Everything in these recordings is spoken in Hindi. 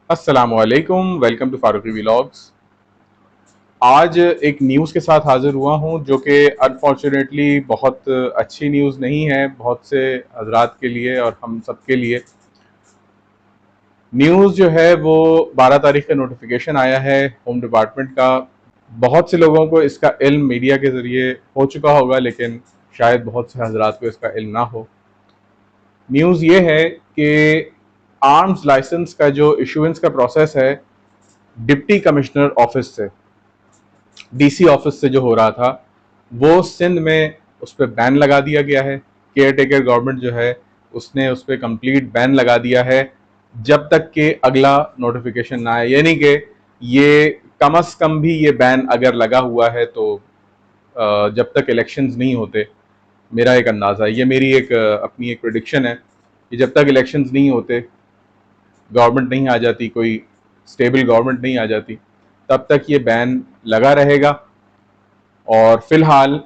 अस्सलामुअलैकुम, वेलकम टू फारूकी व्लॉग्स। आज एक न्यूज़ के साथ हाजिर हुआ हूं जो कि अनफॉर्चुनेटली बहुत अच्छी न्यूज़ नहीं है बहुत से हजरात के लिए और हम सब के लिए। न्यूज़ जो है वो 12 तारीख का नोटिफिकेशन आया है होम डिपार्टमेंट का। बहुत से लोगों को इसका इल्म मीडिया के ज़रिए हो चुका होगा, लेकिन शायद बहुत से हजरात को इसका इल्म ना हो। न्यूज़ ये है कि आर्म्स लाइसेंस का जो इशूएंस का प्रोसेस है डिप्टी कमिश्नर ऑफिस से, डीसी ऑफिस से जो हो रहा था, वो सिंध में उस पर बैन लगा दिया गया है। केयर टेकर गवर्नमेंट जो है उसने उस पर कंप्लीट बैन लगा दिया है जब तक कि अगला नोटिफिकेशन ना आए। यानी कि ये कम अज कम भी ये बैन अगर लगा हुआ है तो जब तक इलेक्शंस नहीं होते, मेरा एक अंदाज़ा है, ये मेरी एक अपनी एक प्रिडिक्शन है कि जब तक इलेक्शंस नहीं होते, गवर्नमेंट नहीं आ जाती, कोई स्टेबल गवर्नमेंट नहीं आ जाती, तब तक ये बैन लगा रहेगा। और फिलहाल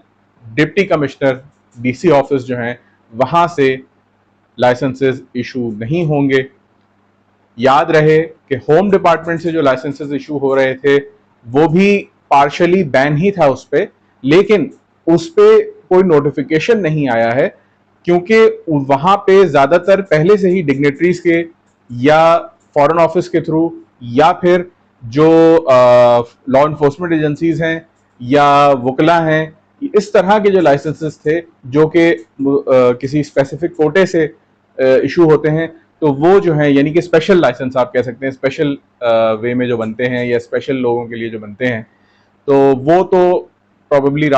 डिप्टी कमिश्नर डीसी ऑफिस जो हैं वहाँ से लाइसेंसेस इशू नहीं होंगे। याद रहे कि होम डिपार्टमेंट से जो लाइसेंसेस इशू हो रहे थे वो भी पार्शली बैन ही था उस पर, लेकिन उस पर कोई नोटिफिकेशन नहीं आया है क्योंकि वहां पे ज्यादातर पहले से ही डिग्नेटरीज के या फॉरेन ऑफिस के थ्रू या फिर जो लॉ इन्फोर्समेंट एजेंसीज हैं या वकला हैं, इस तरह के जो लाइसेंसेस थे जो कि किसी स्पेसिफिक कोटे से इशू होते हैं, तो वो जो है यानी कि स्पेशल लाइसेंस आप कह सकते हैं, स्पेशल वे में जो बनते हैं या स्पेशल लोगों के लिए जो बनते हैं, तो वो तो प्रॉबेबली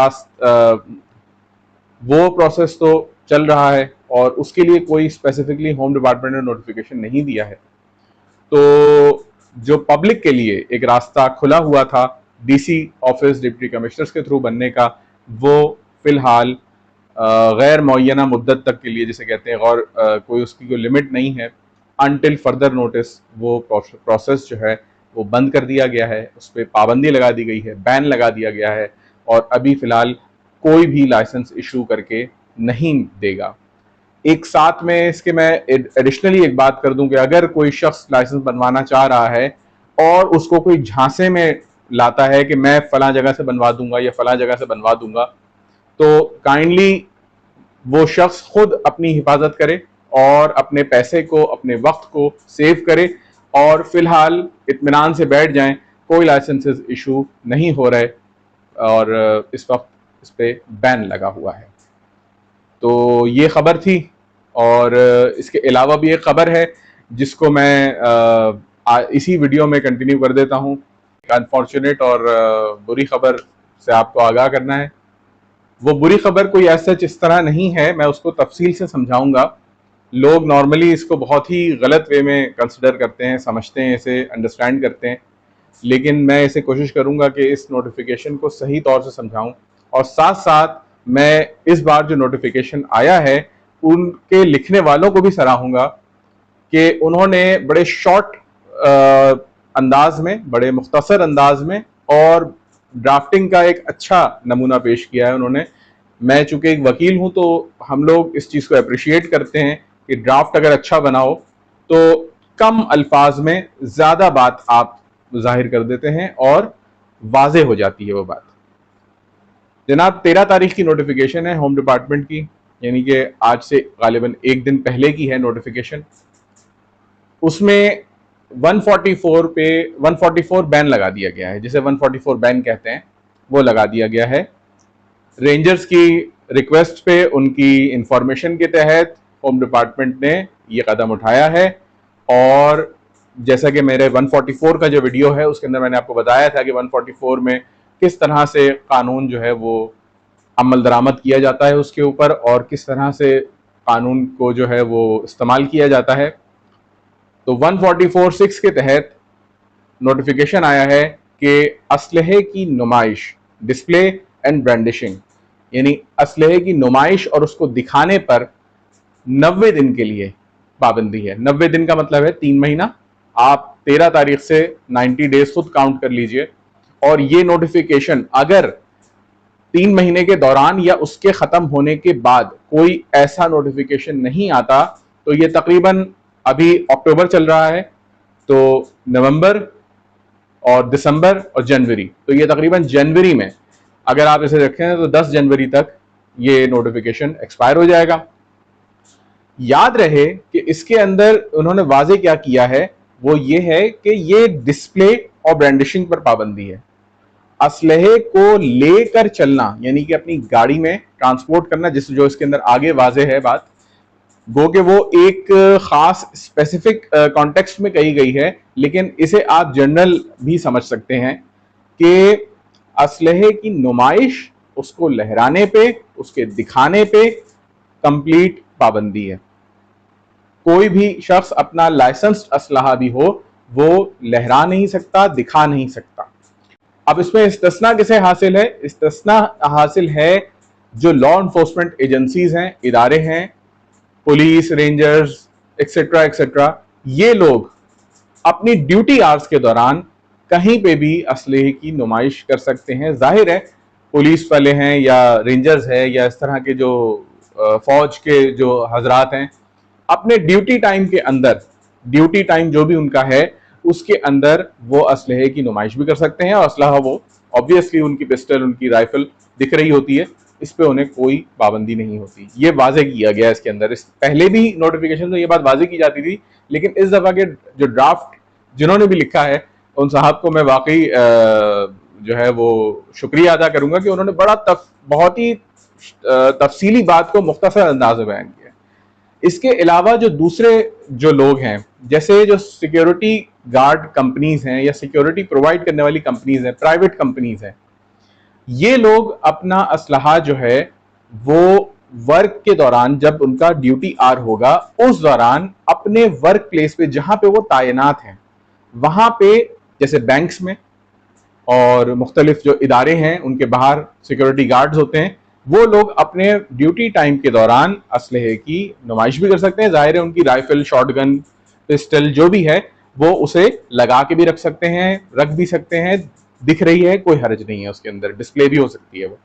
वो प्रोसेस तो चल रहा है और उसके लिए कोई स्पेसिफिकली होम डिपार्टमेंट ने नोटिफिकेशन नहीं दिया है। तो जो पब्लिक के लिए एक रास्ता खुला हुआ था डीसी ऑफिस डिप्टी कमिश्नर्स के थ्रू बनने का, वो फिलहाल गैर मुअय्यना मुद्दत तक के लिए, जिसे कहते हैं, और कोई उसकी कोई लिमिट नहीं है, अनटिल फर्दर नोटिस वो प्रोसेस जो है वो बंद कर दिया गया है, उस पर पाबंदी लगा दी गई है, बैन लगा दिया गया है और अभी फिलहाल कोई भी लाइसेंस इशू करके नहीं देगा। एक साथ में इसके मैं एडिशनली एक बात कर दूं कि अगर कोई शख्स लाइसेंस बनवाना चाह रहा है और उसको कोई झांसे में लाता है कि मैं फला जगह से बनवा दूंगा या फला जगह से बनवा दूंगा, तो काइंडली वो शख्स खुद अपनी हिफाजत करे और अपने पैसे को, अपने वक्त को सेव करे और फिलहाल इत्मीनान से बैठ जाएं, कोई लाइसेंसेस इशू नहीं हो रहे और इस वक्त इस पे बैन लगा हुआ है। तो ये खबर थी और इसके अलावा भी एक खबर है जिसको मैं इसी वीडियो में कंटिन्यू कर देता हूँ। अनफॉर्चुनेट और बुरी खबर से आपको आगाह करना है। वो बुरी खबर कोई ऐसा इस तरह नहीं है, मैं उसको तफसील से समझाऊंगा। लोग नॉर्मली इसको बहुत ही गलत वे में कंसिडर करते हैं, समझते हैं, इसे अंडरस्टैंड करते हैं, लेकिन मैं इसे कोशिश करूंगा कि इस नोटिफिकेशन को सही तौर से समझाऊं और साथ साथ मैं इस बार जो नोटिफिकेशन आया है उनके लिखने वालों को भी सराहूंगा कि उन्होंने बड़े शॉर्ट अंदाज में, बड़े मुख्तसर अंदाज में और ड्राफ्टिंग का एक अच्छा नमूना पेश किया है उन्होंने। मैं चूंकि एक वकील हूं तो हम लोग इस चीज़ को अप्रिशिएट करते हैं कि ड्राफ्ट अगर अच्छा बना हो तो कम अल्फाज में ज़्यादा बात आप जाहिर कर देते हैं और वाजे हो जाती है वो बात। जनाब 13 तारीख की नोटिफिकेशन है होम डिपार्टमेंट की, यानी कि आज से गालिबन एक दिन पहले की है नोटिफिकेशन। उसमें 144 पे 144 बैन लगा दिया गया है, जिसे 144 बैन कहते हैं, वो लगा दिया गया है। रेंजर्स की रिक्वेस्ट पे, उनकी इंफॉर्मेशन के तहत होम डिपार्टमेंट ने ये कदम उठाया है और जैसा कि मेरे 144 का जो वीडियो है उसके अंदर मैंने आपको बताया था कि 144 में किस तरह से कानून जो है वो अमल दरामद किया जाता है उसके ऊपर और किस तरह से कानून को जो है वो इस्तेमाल किया जाता है। तो 144(6) के तहत नोटिफिकेशन आया है कि असलहे की नुमाइश, डिस्प्ले एंड ब्रांडिशिंग, यानी असलहे की नुमाइश और उसको दिखाने पर 90 दिन के लिए पाबंदी है। 90 दिन का मतलब है 3 महीना। आप 13 तारीख से 90 डेज खुद काउंट कर लीजिए और ये नोटिफिकेशन अगर 3 महीने के दौरान या उसके खत्म होने के बाद कोई ऐसा नोटिफिकेशन नहीं आता, तो ये तकरीबन, अभी अक्टूबर चल रहा है, तो नवंबर और दिसंबर और जनवरी, तो ये तकरीबन जनवरी में अगर आप इसे रखें तो 10 जनवरी तक ये नोटिफिकेशन एक्सपायर हो जाएगा। याद रहे कि इसके अंदर उन्होंने वाजे क्या किया है, वो ये है कि ये डिस्प्ले और ब्रांडिशिंग पर पाबंदी है। असलहे को लेकर चलना यानी कि अपनी गाड़ी में ट्रांसपोर्ट करना, जिस जो इसके अंदर आगे वाजे है बात, गो कि वो एक खास स्पेसिफिक कॉन्टेक्स्ट में कही गई है, लेकिन इसे आप जनरल भी समझ सकते हैं कि असलहे की नुमाइश, उसको लहराने पे, उसके दिखाने पे कंप्लीट पाबंदी है। कोई भी शख्स अपना लाइसेंस्ड असलहा भी हो वो लहरा नहीं सकता, दिखा नहीं सकता। अब इसमें इस्तिस्ना किसे हासिल है? इस्तिस्ना हासिल है जो लॉ एनफोर्समेंट एजेंसीज हैं, इदारे हैं, पुलिस, रेंजर्स एक्सेट्रा एक्सेट्रा, ये लोग अपनी ड्यूटी आवर्स के दौरान कहीं पे भी असलहे की नुमाइश कर सकते हैं। जाहिर है पुलिस वाले हैं या रेंजर्स है या इस तरह के जो फौज के जो हजरात हैं, अपने ड्यूटी टाइम के अंदर, ड्यूटी टाइम जो भी उनका है उसके अंदर वो असलहे की नुमाइश भी कर सकते हैं। और असलहा वो ऑब्वियसली उनकी पिस्टल, उनकी राइफल दिख रही होती है, इस पे उन्हें कोई पाबंदी नहीं होती। ये वाजे किया गया इसके अंदर। इस पहले भी नोटिफिकेशन में ये बात वाजे की जाती थी, लेकिन इस दफा के जो ड्राफ्ट जिन्होंने भी लिखा है उन साहब को मैं वाकई जो है वो शुक्रिया अदा करूंगा कि उन्होंने बड़ा बहुत ही तफसीली बात को मुख्तसर अंदाज में बयान किया। इसके अलावा जो दूसरे जो लोग हैं, जैसे जो सिक्योरिटी गार्ड कंपनीज हैं या सिक्योरिटी प्रोवाइड करने वाली कंपनीज हैं, प्राइवेट कंपनीज हैं, ये लोग अपना असलहा जो है वो वर्क के दौरान, जब उनका ड्यूटी आर होगा उस दौरान अपने वर्क प्लेस पे जहां पे वो तैनात हैं वहां पे, जैसे बैंक्स में और मुख्तलिफ जो इदारे हैं उनके बाहर सिक्योरिटी गार्ड्स होते हैं, वो लोग अपने ड्यूटी टाइम के दौरान असलहे की नुमाइश भी कर सकते हैं। जाहिर है उनकी राइफल, शॉटगन, पिस्टल जो भी है वो उसे लगा के भी रख सकते हैं, रख भी सकते हैं, दिख रही है, कोई हर्ज नहीं है, उसके अंदर डिस्प्ले भी हो सकती है वो।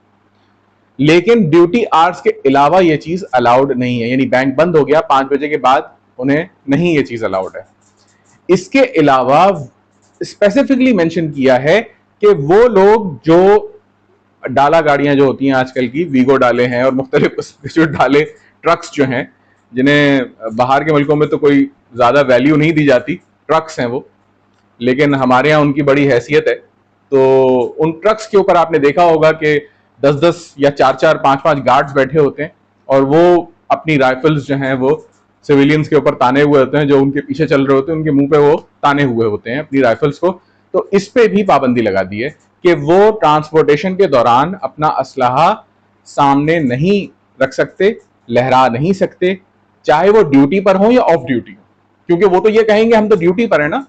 लेकिन ड्यूटी आवर्स के अलावा ये चीज अलाउड नहीं है, यानी बैंक बंद हो गया 5 बजे के बाद उन्हें नहीं ये चीज अलाउड है। इसके अलावा स्पेसिफिकली मेंशन किया है कि वो लोग जो डाला गाड़ियां जो होती हैं आजकल की, वीगो डाले हैं और मुख्तलिफ जो डाले ट्रक्स जो हैं, जिन्हें बाहर के मुल्कों में तो कोई ज्यादा वैल्यू नहीं दी जाती, ट्रक्स हैं वो, लेकिन हमारे यहाँ उनकी बड़ी हैसियत है। तो उन ट्रक्स के ऊपर आपने देखा होगा कि 10-10 या 4-4, 5-5 गार्ड्स बैठे होते हैं और वो अपनी राइफल्स जो हैं वो सिविलियंस के ऊपर ताने हुए होते हैं, जो उनके पीछे चल रहे होते हैं उनके मुंह पे वो ताने हुए होते हैं अपनी राइफल्स को। तो इस पे भी पाबंदी लगा दी है कि वो ट्रांसपोर्टेशन के दौरान अपना असलहा सामने नहीं रख सकते, लहरा नहीं सकते, चाहे वो ड्यूटी पर हो या ऑफ ड्यूटी हो, क्योंकि वो तो ये कहेंगे हम तो ड्यूटी पर है ना।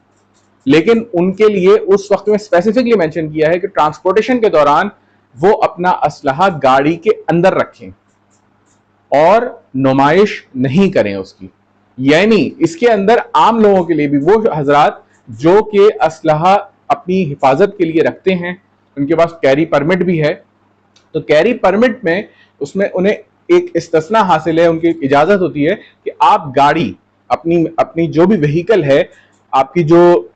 लेकिन उनके लिए उस वक्त में स्पेसिफिकली मेंशन किया है कि ट्रांसपोर्टेशन के दौरान वो अपना असलहा गाड़ी के अंदर रखें और नुमाइश नहीं करें उसकी। यानी इसके अंदर आम लोगों के लिए भी, वो हजरात जो कि असलहा अपनी हिफाजत के लिए रखते हैं, उनके पास कैरी परमिट भी है, तो कैरी परमिट में उसमें उन्हें एक इस्तिस्ना हासिल है, उनकी इजाजत होती है कि आप गाड़ी अपनी अपनी जो भी व्हीकल है, आपकी जो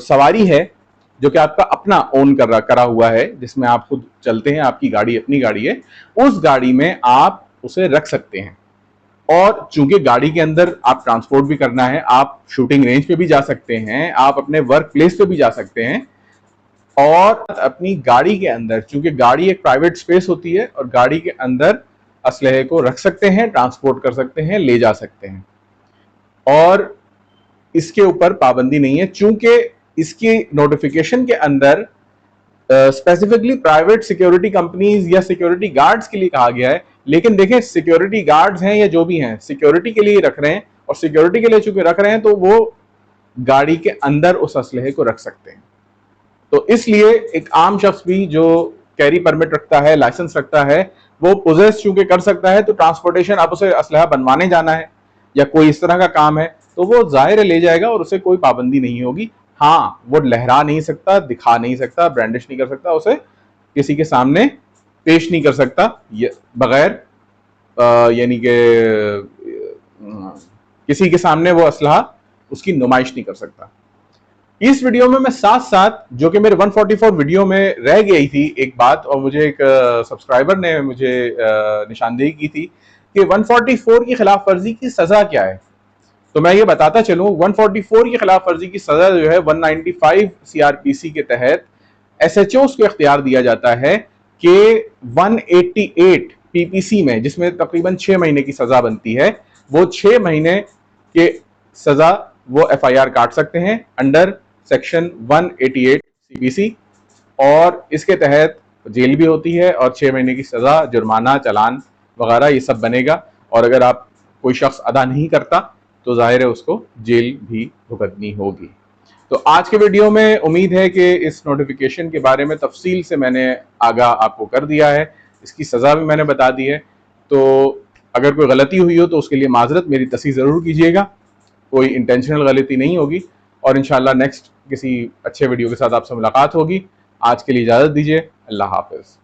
सवारी है, जो कि आपका अपना ओन करा हुआ है, जिसमें आप खुद चलते हैं, आपकी गाड़ी अपनी गाड़ी है, उस गाड़ी में आप उसे रख सकते हैं। और चूंकि गाड़ी के अंदर आप ट्रांसपोर्ट भी करना है, आप शूटिंग रेंज पे भी जा सकते हैं, आप अपने वर्क प्लेस पे भी जा सकते हैं, और अपनी गाड़ी के अंदर, चूंकि गाड़ी एक प्राइवेट स्पेस होती है, और गाड़ी के अंदर असलहे को रख सकते हैं, ट्रांसपोर्ट कर सकते हैं, ले जा सकते हैं, और इसके ऊपर पाबंदी नहीं है। चूंकि इसकी नोटिफिकेशन के अंदर स्पेसिफिकली प्राइवेट सिक्योरिटी कंपनीज या सिक्योरिटी गार्ड्स के लिए कहा गया है, लेकिन देखें सिक्योरिटी गार्ड्स हैं या जो भी हैं, सिक्योरिटी के लिए रख रहे हैं, और सिक्योरिटी के लिए चूंकि रख रहे हैं तो वो गाड़ी के अंदर उस असलहे को रख सकते हैं। तो इसलिए एक आम शख्स भी जो कैरी परमिट रखता है, लाइसेंस रखता है, वो पोजेस चूंकि कर सकता है, तो ट्रांसपोर्टेशन, आप उसे असलहा बनवाने जाना है या कोई इस तरह का काम है तो वो जाहिर ले जाएगा और उसे कोई पाबंदी नहीं होगी। हाँ, वो लहरा नहीं सकता, दिखा नहीं सकता, ब्रांडिश नहीं कर सकता, उसे किसी के सामने पेश नहीं कर सकता बगैर यानी कि किसी के सामने वो असलहा उसकी नुमाइश नहीं कर सकता। इस वीडियो में मैं साथ साथ, जो कि मेरे 144 वीडियो में रह गई थी एक बात, और मुझे एक सब्सक्राइबर ने मुझे निशानदेही की थी कि 144 की खिलाफ वर्जी की सजा क्या है। तो मैं ये बताता चलूं, 144 की खिलाफ वर्जी की सजा जो है 195 सीआरपीसी के तहत एसएचओस को इख्तियार दिया जाता है कि 188 पीपीसी में, जिसमें तकरीबन 6 महीने की सजा बनती है, वो 6 महीने के सजा वो एफआईआर काट सकते हैं अंडर सेक्शन 188 सीपीसी, और इसके तहत जेल भी होती है और 6 महीने की सजा, जुर्माना, चालान वगैरह ये सब बनेगा। और अगर आप कोई शख्स अदा नहीं करता तो जाहिर है उसको जेल भी भुगतनी होगी। तो आज के वीडियो में उम्मीद है कि इस नोटिफिकेशन के बारे में तफसील से मैंने आगाह आपको कर दिया है, इसकी सज़ा भी मैंने बता दी है। तो अगर कोई गलती हुई हो तो उसके लिए माजरत, मेरी तस्दीक ज़रूर कीजिएगा, कोई इंटेंशनल गलती नहीं होगी। और इंशाल्लाह नेक्स्ट किसी अच्छे वीडियो के साथ आपसे मुलाकात होगी। आज के लिए इजाज़त दीजिए। अल्लाह हाफिज़।